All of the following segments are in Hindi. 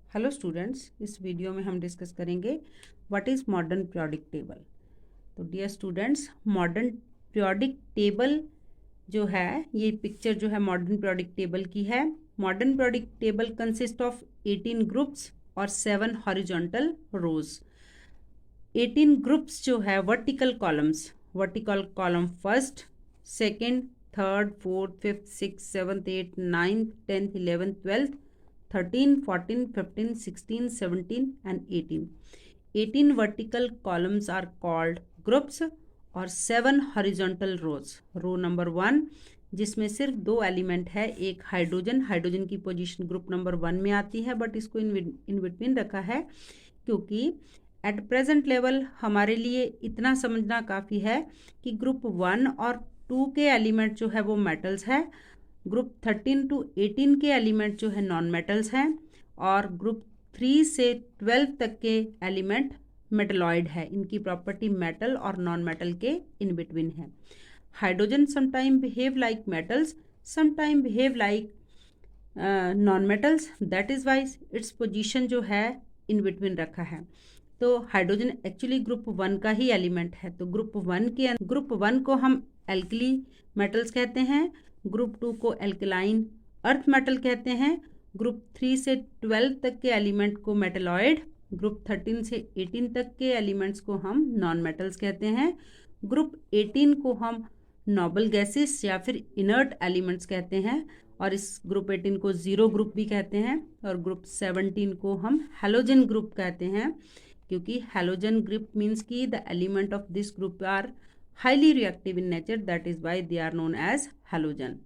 हेलो स्टूडेंट्स, इस वीडियो में हम डिस्कस करेंगे what is modern periodic table. तो dear students, modern periodic table जो है, ये पिक्चर जो है मॉडर्न पीरियोडिक टेबल की है। Modern periodic table consist of 18 groups और 7 हॉरिजॉन्टल रोज। 18 ग्रुप्स जो है vertical columns, vertical column first, second, third, fourth, fifth, six, seventh, eight, ninth, 10th, 11th, 12th, 13, 14, 15, 16, 17 and 18. 18 vertical columns are called groups और 7 horizontal rows. रो नंबर 1 जिसमें सिर्फ 2 एलिमेंट है, एक हाइड्रोजन, हाइड्रोजन की पोजीशन ग्रुप नंबर 1 में आती है, बट इसको इन बिटवीन रखा है क्योंकि एट प्रेजेंट लेवल हमारे लिए इतना समझना काफ़ी है कि ग्रुप 1 और 2 के एलिमेंट जो है वो मेटल्स है, ग्रुप 13 to 18 के एलिमेंट जो है नॉन मेटल्स हैं, और ग्रुप 3 से 12 तक के एलिमेंट मेटलॉइड है। इनकी प्रॉपर्टी मेटल और नॉन मेटल के इन बिटवीन है। Hydrogen sometime behave like metals, sometime behave like non metals, that is wise its position जो है इन बिटवीन रखा है। तो हाइड्रोजन एक्चुअली ग्रुप 1 का ही एलिमेंट है। तो ग्रुप 1 को हम एल्कली मेटल्स कहते हैं, ग्रुप 2 को एल्कलाइन अर्थ मेटल कहते हैं, ग्रुप 3 से 12 तक के एलिमेंट को मेटलॉइड, ग्रुप 13 से 18 तक के एलिमेंट्स को हम नॉन मेटल्स कहते हैं, ग्रुप 18 को हम नोबल गैसेस या फिर इनर्ट एलिमेंट्स कहते हैं, और इस ग्रुप 18 को जीरो ग्रुप भी कहते हैं, और ग्रुप 17 को हम हैलोजन ग्रुप कहते हैं, क्योंकि हैलोजन ग्रुप मीन्स कि the element of this group are highly reactive in nature, that is why they are known as halogen.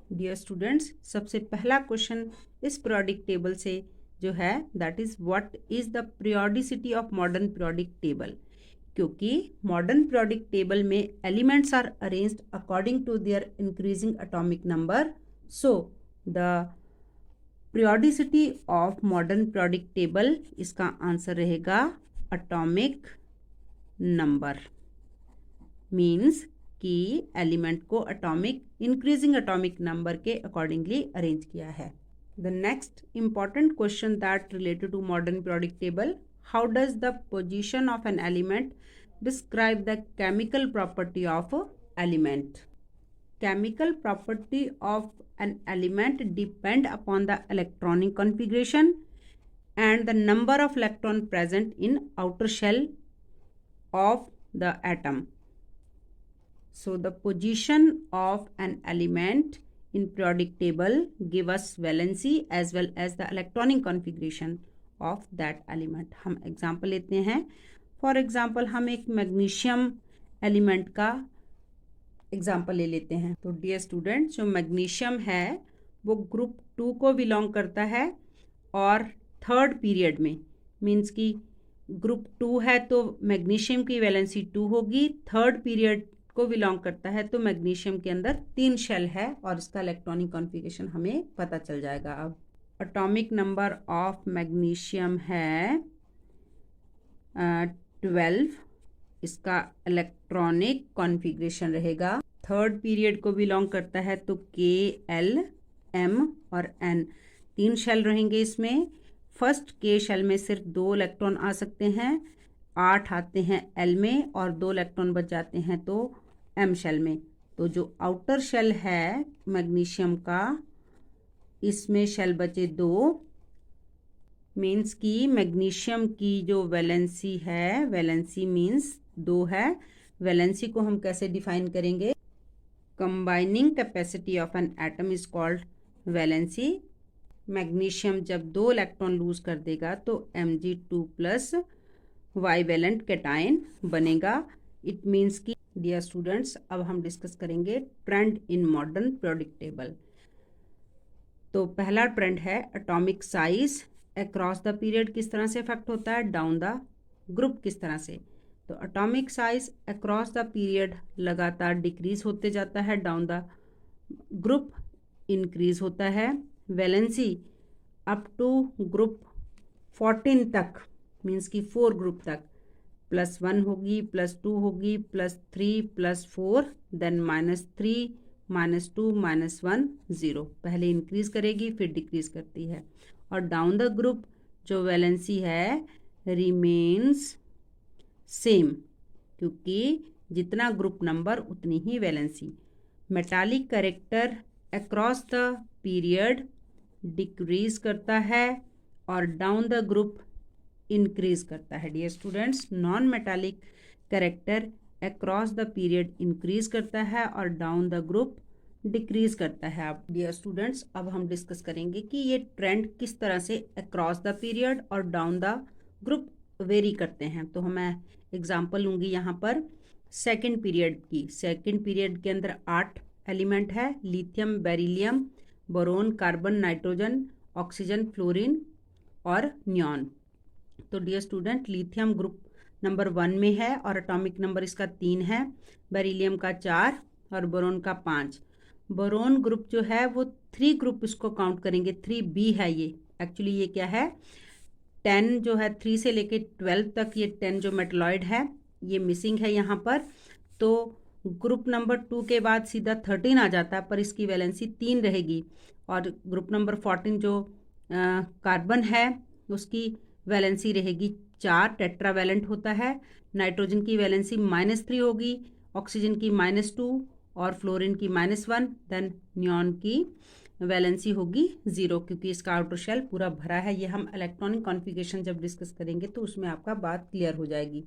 Dear students, सबसे पहला क्वेश्चन इस पीरियोडिक टेबल से जो है that is what is the periodicity of modern periodic table. क्योंकि मॉडर्न पीरियोडिक टेबल में elements are arranged according to their increasing atomic number, so the periodicity of modern periodic table, इसका आंसर रहेगा एटॉमिक नंबर। मीन्स कि एलिमेंट को एटॉमिक इंक्रीजिंग एटॉमिक नंबर के अकॉर्डिंगली अरेंज किया है। The next important question that related to modern periodic table, how does the position of an element describe the chemical property of element. Chemical property of an element depend upon the electronic configuration and the number of electron present in outer shell of the atom. So the position of an element in periodic table give us valency as well as the electronic configuration of that element. हम example लेते हैं। For example, हम एक मैग्नीशियम एलिमेंट का एग्जाम्पल ले लेते हैं। तो डियर स्टूडेंट, जो मैग्नीशियम है वो ग्रुप 2 को बिलोंग करता है, और थर्ड पीरियड में, मीन्स कि ग्रुप 2 है तो मैग्नीशियम की वैलेंसी 2 होगी, थर्ड पीरियड को बिलोंग करता है तो मैग्नीशियम के अंदर 3 शेल है, और इसका इलेक्ट्रॉनिक कॉन्फ़िगरेशन हमें पता चल जाएगा। अब एटॉमिक नंबर ऑफ मैग्नीशियम है 12, इसका इलेक्ट्रॉनिक कॉन्फ़िगरेशन रहेगा, थर्ड पीरियड को बिलोंग करता है तो K, L, M और N 3 शेल रहेंगे इसमें। फर्स्ट K शेल में सिर्फ 2 इलेक्ट्रॉन आ सकते हैं, 8 आते हैं L में और 2 इलेक्ट्रॉन बच जाते हैं तो M शेल में। तो जो आउटर शेल है मैग्नीशियम का, इसमें शेल बचे 2, मीन्स कि मैग्नीशियम की जो वैलेंसी है, वैलेंसी मीन्स 2 है। वैलेंसी को हम कैसे डिफाइन करेंगे? Combining capacity of an atom is called valency. Magnesium जब 2 इलेक्ट्रॉन लूज कर देगा तो Mg2+ वाइवेलेंट कैटायन बनेगा। इट मीन्स कि डियर स्टूडेंट्स, अब हम डिस्कस करेंगे trend in modern periodic table. तो पहला ट्रेंड है atomic size across the period किस तरह से इफेक्ट होता है, डाउन द ग्रुप किस तरह से। तो atomic size across the period लगातार डिक्रीज होते जाता है, डाउन द ग्रुप इंक्रीज होता है। वैलेंसी अप टू ग्रुप 14 तक, मीन्स कि 4 ग्रुप तक, +1 होगी, +2 होगी, +3, +4, देन -3, -2, -1, 0। पहले इंक्रीज करेगी फिर डिक्रीज करती है। और डाउन द ग्रुप जो वैलेंसी है रिमेन्स सेम, क्योंकि जितना ग्रुप नंबर उतनी ही valency. Metallic character across the period decrease करता है और डाउन द ग्रुप इंक्रीज करता है। Dear students, non metallic character across the period increase करता है और डाउन द ग्रुप डिक्रीज करता है। अब डियर स्टूडेंट्स, अब हम डिस्कस करेंगे कि ये ट्रेंड किस तरह से अक्रॉस द पीरियड और डाउन द ग्रुप वेरी करते हैं। तो मैं एग्जांपल लूँगी यहाँ पर सेकंड पीरियड की। सेकंड पीरियड के अंदर 8 एलिमेंट है, lithium, beryllium, boron, carbon, nitrogen, oxygen, fluorine और नियॉन। तो dear student, lithium group number 1 में है और एटॉमिक नंबर इसका 3 है, बेरिलियम का 4 और बोरोन का 5। बोरोन ग्रुप जो है वो 3 ग्रुप इसको काउंट करेंगे, 3B है ये। एक्चुअली ये क्या है, 10 जो है 3 से लेके 12 तक, ये 10 जो मेटलॉइड है ये मिसिंग है यहाँ पर। तो ग्रुप नंबर 2 के बाद सीधा 13 आ जाता है, पर इसकी वैलेंसी 3 रहेगी। और ग्रुप नंबर 14 जो कार्बन है उसकी वैलेंसी रहेगी 4, टेट्रावैलेंट होता है। नाइट्रोजन की वैलेंसी -3 होगी, ऑक्सीजन की -2 और फ्लोरीन की -1। देन नियॉन की वैलेंसी होगी 0, क्योंकि इसका आउटर शेल पूरा भरा है। ये हम इलेक्ट्रॉनिक कॉन्फ़िगरेशन जब डिस्कस करेंगे तो उसमें आपका बात क्लियर हो जाएगी।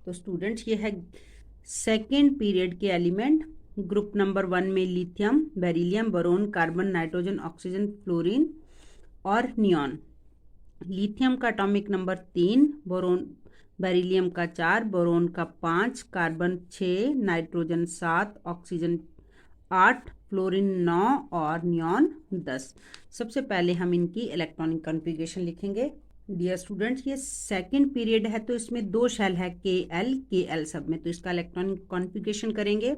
तो स्टूडेंट्स, ये है सेकेंड पीरियड के एलिमेंट। ग्रुप नंबर 1 में lithium, beryllium, boron, carbon, nitrogen, oxygen, fluorine और नियॉन। लिथियम का एटॉमिक नंबर 3, बोरोन बेरिलियम का 4, बोरोन का 5, कार्बन 6, नाइट्रोजन 7, ऑक्सीजन 8, फ्लोरीन 9 और नियॉन 10। सबसे पहले हम इनकी इलेक्ट्रॉनिक कॉन्फ़िगरेशन लिखेंगे। डियर स्टूडेंट्स, ये सेकंड पीरियड है तो इसमें 2 शेल है, KL सब में। तो इसका इलेक्ट्रॉनिक कॉन्फ़िगरेशन करेंगे,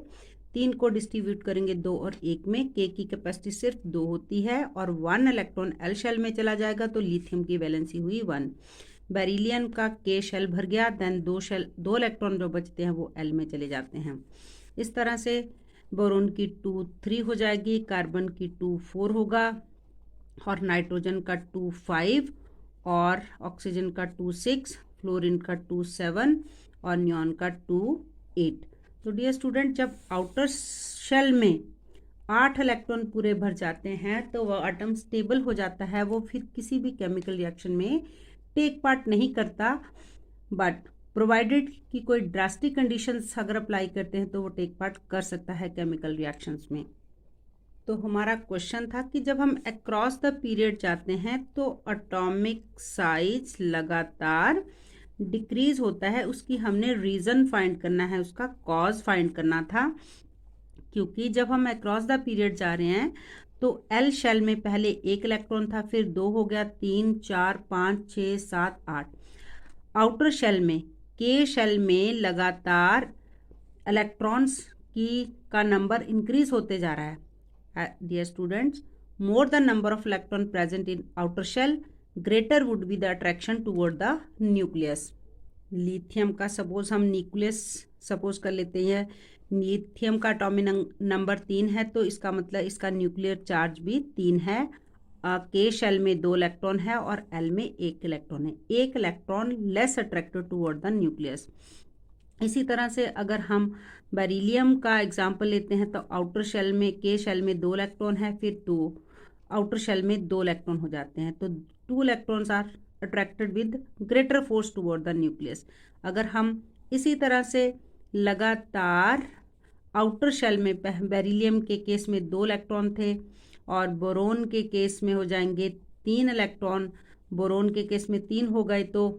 3 को डिस्ट्रीब्यूट करेंगे 2 और 1 में। K की कैपेसिटी सिर्फ 2 होती है और 1 इलेक्ट्रॉन L शेल में चला जाएगा, तो लिथियम की वैलेंसी हुई 1। बेरिलियम का K शेल भर गया, देन 2 इलेक्ट्रॉन जो बचते हैं वो L में चले जाते हैं। इस तरह से बोरोन की 2 3 हो जाएगी, कार्बन की 2 4 होगा और नाइट्रोजन का 2 5 और ऑक्सीजन का 2 6, फ्लोरीन का 2 7 और नियॉन का 2 8। तो डियर स्टूडेंट, जब आउटर शेल में 8 इलेक्ट्रॉन पूरे भर जाते हैं तो वह एटम स्टेबल हो जाता है, वो फिर किसी भी केमिकल रिएक्शन में टेक पार्ट नहीं करता। बट प्रोवाइडेड कि कोई ड्रास्टिक कंडीशंस अगर अप्लाई करते हैं तो वो टेक पार्ट कर सकता है केमिकल रिएक्शंस में। तो हमारा क्वेश्चन था कि जब हम अक्रॉस द पीरियड जाते हैं तो एटॉमिक साइज लगातार डिक्रीज होता है, उसकी हमने रीज़न फाइंड करना है, उसका कॉज फाइंड करना था। क्योंकि जब हम अक्रॉस द पीरियड जा रहे हैं तो L शेल में पहले 1 इलेक्ट्रॉन था, फिर 2 हो गया, 3 4 5 6 7 8। आउटर शेल में K शेल में लगातार इलेक्ट्रॉन्स का नंबर इंक्रीज होते जा रहा है। Dear students, more the number of electron present in outer shell, greater would be the attraction toward the nucleus. Lithium का सपोज हम न्यूक्लियस सपोज कर लेते हैं। लिथियम का एटॉमिक नंबर 3 है, तो इसका मतलब इसका न्यूक्लियर चार्ज भी 3 है। K शेल में 2 इलेक्ट्रॉन है और L में 1 इलेक्ट्रॉन है। 1 electron less attracted toward the nucleus. इसी तरह से अगर हम बेरिलियम का एग्जाम्पल लेते हैं तो आउटर शेल में K शेल में 2 इलेक्ट्रॉन है, फिर 2 आउटर शेल में 2 इलेक्ट्रॉन हो जाते हैं, तो 2 electrons are attracted with greater force toward the nucleus. अगर हम इसी तरह से लगातार आउटर शेल में बेरिलियम के केस में 2 इलेक्ट्रॉन थे और बोरोन के केस में हो जाएंगे 3 इलेक्ट्रॉन, बोरोन के केस में 3 हो गए, तो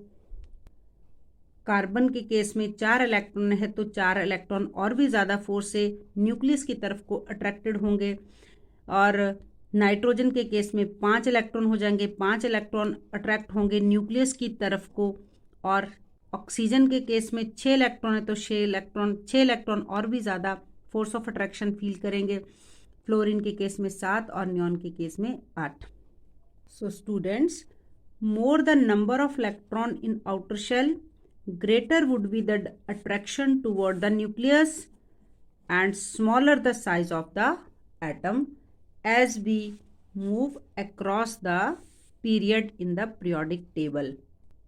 कार्बन के केस में 4 इलेक्ट्रॉन है, तो 4 इलेक्ट्रॉन और भी ज़्यादा फोर्स से न्यूक्लियस की तरफ को अट्रैक्टेड होंगे। और नाइट्रोजन के केस में 5 इलेक्ट्रॉन हो जाएंगे, 5 इलेक्ट्रॉन अट्रैक्ट होंगे न्यूक्लियस की तरफ को। और ऑक्सीजन के केस में 6 इलेक्ट्रॉन है, तो 6 इलेक्ट्रॉन और भी ज़्यादा फोर्स ऑफ अट्रैक्शन फील करेंगे। फ्लोरीन के केस में 7 और नियॉन के केस में 8। So students, more the number of electron in outer shell, greater would be the attraction toward the nucleus and smaller the size of the atom as we move across the period in the periodic table.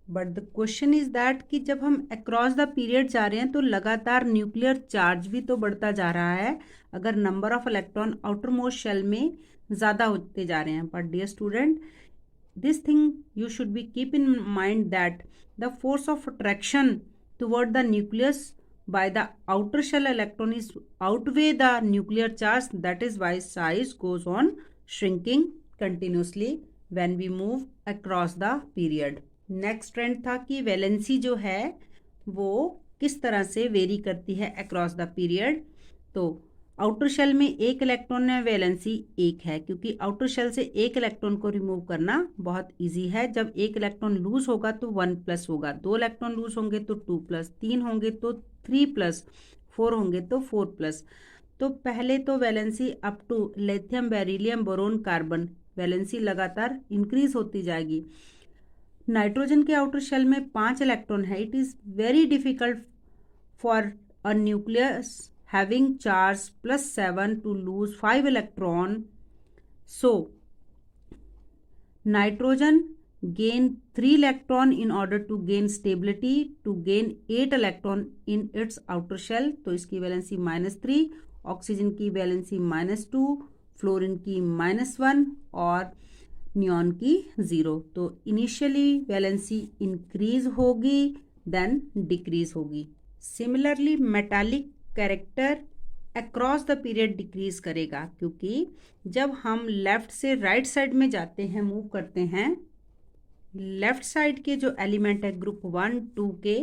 But the question is that कि जब हम across the period जा रहे हैं तो लगातार न्यूक्लियर चार्ज भी तो बढ़ता जा रहा है अगर number of electron outermost shell में ज़्यादा होते जा रहे हैं. But dear student, this thing you should be keep in mind that the force of attraction toward the nucleus by the outer shell electron is outweigh the nuclear charge. That is why size goes on shrinking continuously when we move across the period. Next trend था कि वैलेंसी जो है वो किस तरह से वेरी करती है अक्रॉस द पीरियड. तो आउटर शेल में एक इलेक्ट्रॉन है, वैलेंसी एक है, क्योंकि आउटर शेल से एक इलेक्ट्रॉन को रिमूव करना बहुत इजी है. जब एक इलेक्ट्रॉन लूज होगा तो 1+ होगा, 2 इलेक्ट्रॉन लूज होंगे तो 2+, 3 होंगे तो 3+, 4 होंगे तो 4+. तो पहले तो valency up to lithium, beryllium, boron, carbon, valency लगातार इंक्रीज होती जाएगी. नाइट्रोजन के आउटर शेल में 5 इलेक्ट्रॉन है. It is very difficult for a nucleus having charge +7 to lose 5 electron. So nitrogen gain 3 electron in order to gain stability to gain 8 electron in its outer shell. तो इसकी वैलेंसी -3, ऑक्सीजन की वैलेंसी -2, फ्लोरीन की -1 और नियॉन की 0. तो इनिशियली वैलेंसी इंक्रीज होगी, देन डिक्रीज होगी. Similarly metallic character across the period decrease करेगा, क्योंकि जब हम लेफ्ट से राइट साइड में जाते हैं, मूव करते हैं, लेफ्ट साइड के जो एलिमेंट है ग्रुप 1, 2 के,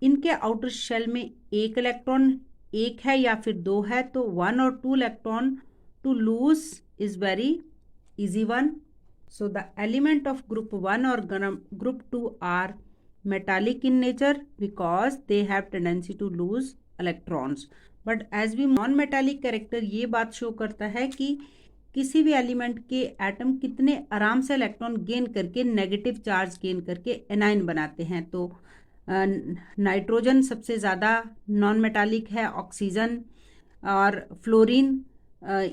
इनके आउटर शेल में एक इलेक्ट्रॉन एक है या फिर 2 है, तो 1 और 2 electron to lose is very easy one. So the element of group 1 और group 2 are metallic in nature because they have tendency to lose electrons. But as we non metallic character ये बात शो करता है कि किसी भी एलिमेंट के एटम कितने आराम से इलेक्ट्रॉन गेन करके, नेगेटिव चार्ज गेन करके एनाइन बनाते हैं. तो नाइट्रोजन सबसे ज़्यादा नॉन मेटालिक है, ऑक्सीजन और फ्लोरीन,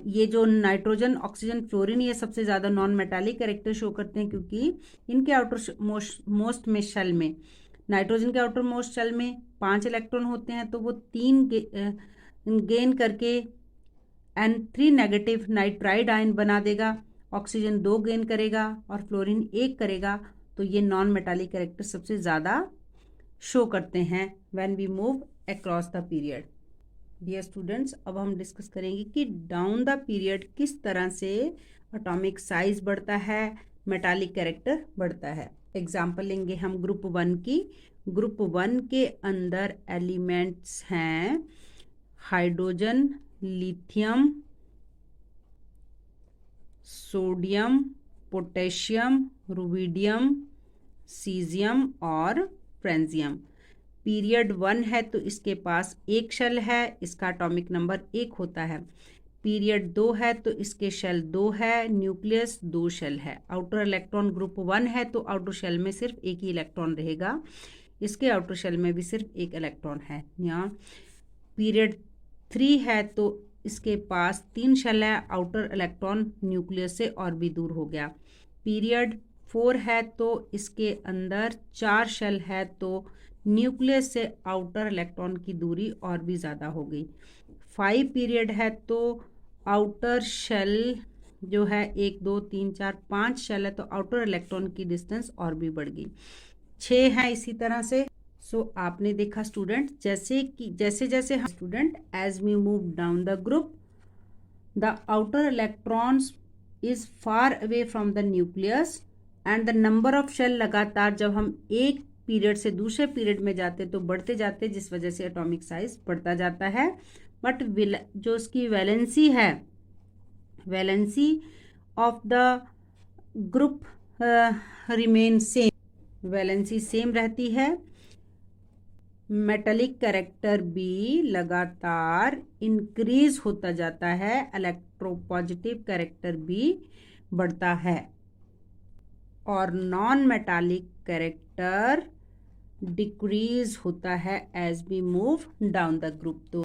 ये जो नाइट्रोजन, ऑक्सीजन, फ्लोरीन, ये सबसे ज़्यादा नॉन मेटालिक कैरेक्टर शो करते हैं, क्योंकि इनके आउटर मोस्ट में शेल में, नाइट्रोजन के आउटर मोस्ट शेल में 5 इलेक्ट्रॉन होते हैं, तो वो 3 गेन करके N3 नेगेटिव नाइट्राइड आयन बना देगा, ऑक्सीजन 2 गेन करेगा और फ्लोरीन 1 करेगा. तो ये नॉन मेटालिक कैरेक्टर सबसे ज़्यादा शो करते हैं when we move across the period. Dear students, अब हम डिस्कस करेंगे कि डाउन द पीरियड किस तरह से एटॉमिक साइज बढ़ता है, मेटालिक कैरेक्टर बढ़ता है. एग्जाम्पल लेंगे हम ग्रुप 1 की. ग्रुप 1 के अंदर एलिमेंट्स हैं hydrogen, lithium, sodium, potassium, rubidium, caesium और फ्रेंजियम. पीरियड 1 है तो इसके पास एक शेल है, इसका एटॉमिक नंबर 1 होता है. पीरियड 2 है तो इसके शेल 2 है, न्यूक्लियस 2 शेल है. आउटर इलेक्ट्रॉन ग्रुप 1 है तो आउटर शेल में सिर्फ एक ही इलेक्ट्रॉन रहेगा, इसके आउटर शेल में भी सिर्फ एक इलेक्ट्रॉन है. यहाँ पीरियड 3 है तो इसके पास 3 शेल है, आउटर इलेक्ट्रॉन न्यूक्लियस से और भी दूर हो गया. पीरियड 4 है तो इसके अंदर 4 शेल है, तो न्यूक्लियस से आउटर इलेक्ट्रॉन की दूरी और भी ज़्यादा हो गई. 5 पीरियड है तो आउटर शेल जो है 1, 2, 3, 4, 5 शेल है, तो आउटर इलेक्ट्रॉन की डिस्टेंस और भी बढ़ गई. 6 है इसी तरह से. सो आपने देखा स्टूडेंट, जैसे जैसे student as we move down the group, the outer electrons is far away from the nucleus and the number of shell लगातार जब हम एक पीरियड से दूसरे पीरियड में जाते तो बढ़ते जाते, जिस वजह से एटॉमिक साइज बढ़ता जाता है. बट जो उसकी वैलेंसी है, valency of the group remain same, valency same रहती है. मेटालिक कैरेक्टर भी लगातार इंक्रीज होता जाता है, इलेक्ट्रोपॉजिटिव कैरेक्टर भी बढ़ता है और नॉन मेटालिक कैरेक्टर डिक्रीज होता है as we move down the group. तो